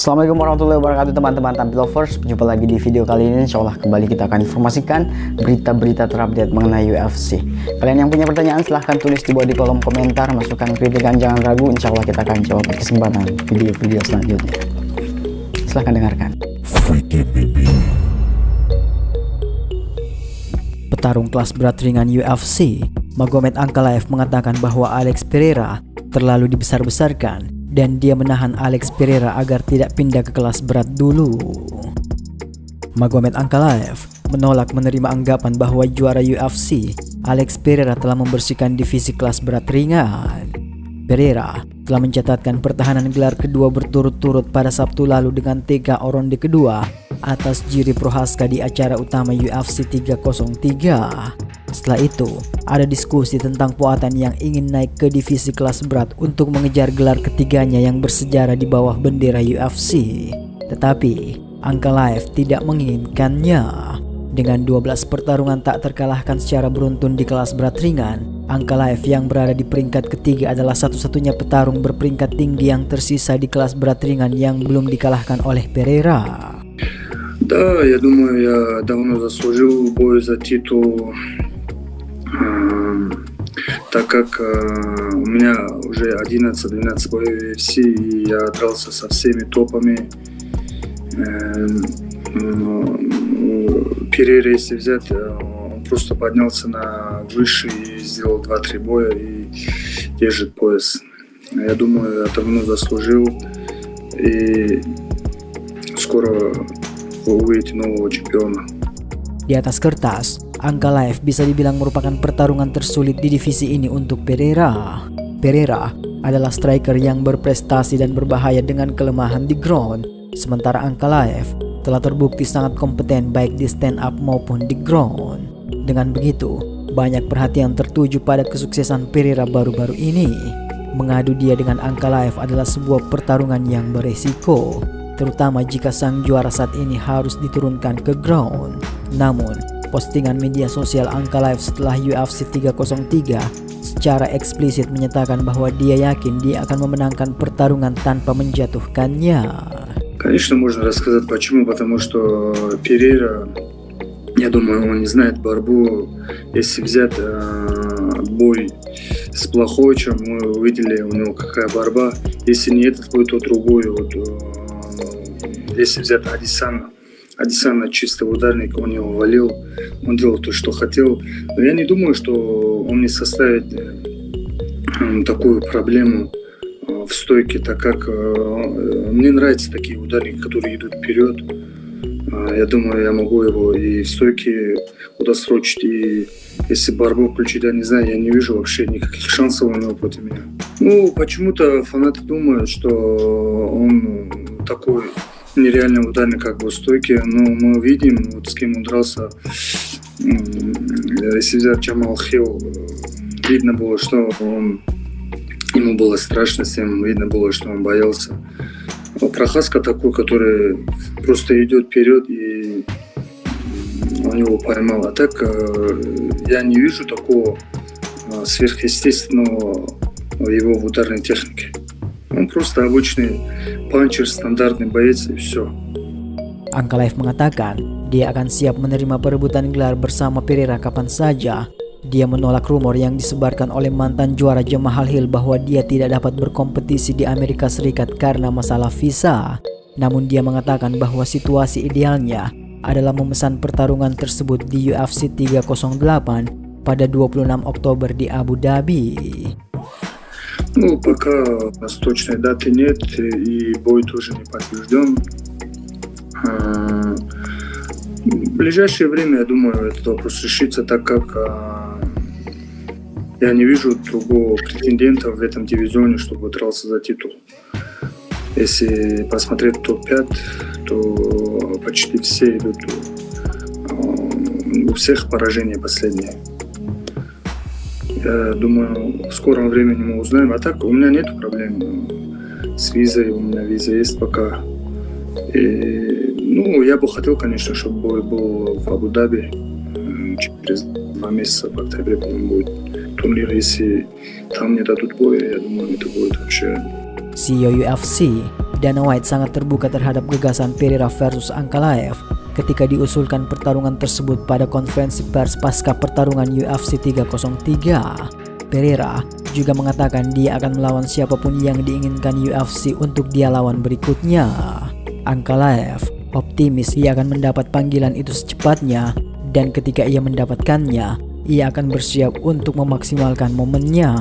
Assalamualaikum warahmatullahi wabarakatuh teman-teman Tampi Lovers. Jumpa lagi di video kali ini. Insya Allah kembali kita akan informasikan berita-berita terupdate mengenai UFC. Kalian yang punya pertanyaan silahkan tulis di bawah di kolom komentar. Masukkan kritikan, jangan ragu. Insya Allah kita akan jawab di kesempatan video-video selanjutnya. Silahkan dengarkan. Petarung kelas berat ringan UFC Magomed Ankalaev mengatakan bahwa Alex Pereira terlalu dibesar-besarkan dan dia menahan Alex Pereira agar tidak pindah ke kelas berat dulu. Magomed Ankalaev menolak menerima anggapan bahwa juara UFC Alex Pereira telah membersihkan divisi kelas berat ringan. Pereira telah mencatatkan pertahanan gelar kedua berturut-turut pada Sabtu lalu dengan TKO ronde kedua atas Jiri Prochazka di acara utama UFC 303. Setelah itu, ada diskusi tentang Poatan yang ingin naik ke divisi kelas berat untuk mengejar gelar ketiganya yang bersejarah di bawah bendera UFC. Tetapi, Ankalaev tidak menginginkannya. Dengan 12 pertarungan tak terkalahkan secara beruntun di kelas berat ringan, Ankalaev yang berada di peringkat ketiga adalah satu-satunya petarung berperingkat tinggi yang tersisa di kelas berat ringan yang belum dikalahkan oleh Pereira. Да, я думаю, я давно заслужил бой за титул. Так как у меня уже 11-12 боев в UFC, и я дрался со всеми топами. Перейра, если взять, он просто поднялся на выше и сделал 2-3 боя и держит пояс. Я думаю, я давно заслужил, и скоро вы увидите нового чемпиона. Di atas kertas, Ankalaev bisa dibilang merupakan pertarungan tersulit di divisi ini untuk Pereira. Pereira adalah striker yang berprestasi dan berbahaya dengan kelemahan di ground, sementara Ankalaev telah terbukti sangat kompeten baik di stand up maupun di ground. Dengan begitu, banyak perhatian tertuju pada kesuksesan Pereira baru-baru ini. Mengadu dia dengan Ankalaev adalah sebuah pertarungan yang beresiko, terutama jika sang juara saat ini harus diturunkan ke ground. Namun, postingan media sosial Ankalaev setelah UFC 303 secara eksplisit menyatakan bahwa dia yakin dia akan memenangkan pertarungan tanpa menjatuhkannya. Конечно, можно рассказать почему, потому что Перейра, я думаю, он не знает борьбу. Если взять бой с Плоховичем, мы увидели у него какая борьба. Если не этот бой, то другой. Если взять Адесана чистый ударник, он его валил, он делал то, что хотел. Но я не думаю, что он не составит такую проблему в стойке, так как мне нравятся такие ударники, которые идут вперед. Я думаю, я могу его и в стойке удосрочить, и если борьбу включить, я не знаю, я не вижу вообще никаких шансов у него против меня. Ну, почему-то фанаты думают, что он такой нереальный ударник как бы в стойке, но мы видим, вот с кем он дрался. Если взять Джамал Хилл, видно было, что ему было страшно, всем видно было, что он боялся. Прохазка такой, который просто идет вперед, и он его поймал. А так я не вижу такого сверхъестественного в его ударной технике. Он просто обычный панчер, стандартный боец, и все. Ankalaev mengatakan dia akan siap menerima perebutan gelar bersama Pereira kapan saja. Dia menolak rumor yang disebarkan oleh mantan juara Jamahal Hill bahwa dia tidak dapat berkompetisi di Amerika Serikat karena masalah visa. Namun dia mengatakan bahwa situasi idealnya adalah memesan pertarungan tersebut di UFC 308 pada 26 Oktober di Abu Dhabi. Ну, пока точной даты нет, и бой тоже не подтвержден. В ближайшее время, я думаю, этот вопрос решится, так как я не вижу другого претендента в этом дивизионе, чтобы дрался за титул. Если посмотреть топ-5, то почти все идут, у всех поражения последние. Я думаю, в скором времени мы узнаем. А так, у меня нет проблем с визой. У меня виза есть пока. И, я бы хотел, конечно, чтобы бой был в Абу-Даби. Через 2 месяца, в октябре, по-моему, будет турнир. Если там не дадут боя, я думаю, это будет вообще CEO UFC Dana White sangat terbuka terhadap gagasan Pereira versus Ankalaev ketika diusulkan pertarungan tersebut pada konferensi pers pasca pertarungan UFC 303. Pereira juga mengatakan dia akan melawan siapapun yang diinginkan UFC untuk dia lawan berikutnya. Ankalaev optimis ia akan mendapat panggilan itu secepatnya, dan ketika ia mendapatkannya, ia akan bersiap untuk memaksimalkan momennya.